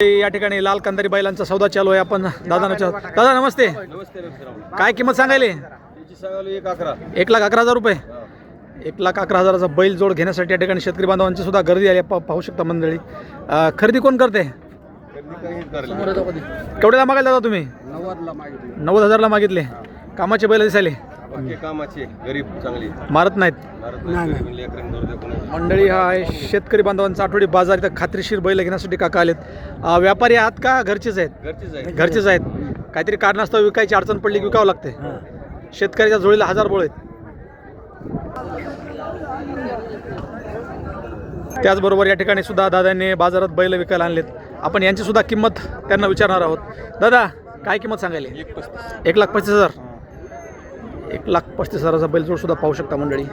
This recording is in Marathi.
या ठिकाणी लाल कंदारी बैलांचा सौदा चालू आहे. आपण दादा दादा नमस्ते. काय किंमत सांगायले? 1,11,000 रुपये. 1,11,000चा बैल जोड घेण्यासाठी या ठिकाणी शेतकरी बांधवांची सुद्धा गर्दी आली. पाहू शकता मंडळी. खरेदी कोण करते? केवढ्याला मागायला दादा तुम्ही? 90,000ला मागितले. कामाचे बैल दिसायले, कामाचे गरीब चांगली मारत नाहीत मंडळी. हा आहे शेतकरी बांधवांचा आठवडी बाजार. इथं खात्रीशीर बैल घेण्यासाठी काका आलेत. व्यापारी आहात का घरचेच आहेत? घरचेच आहेत. काहीतरी कारणास्तव विकायची अडचण पडली की विकावं लागते. शेतकऱ्याच्या जोडीला 1000 बोळ आहेत. त्याचबरोबर या ठिकाणी सुद्धा दादांनी बाजारात बैल विकायला आणलेत. आपण यांची सुद्धा किंमत त्यांना विचारणार आहोत. दादा काय किंमत सांगायली? 1,35,000. 1,35,000. 1,35,000चा बैल जोड सुद्धा पाहू शकता मंडळी.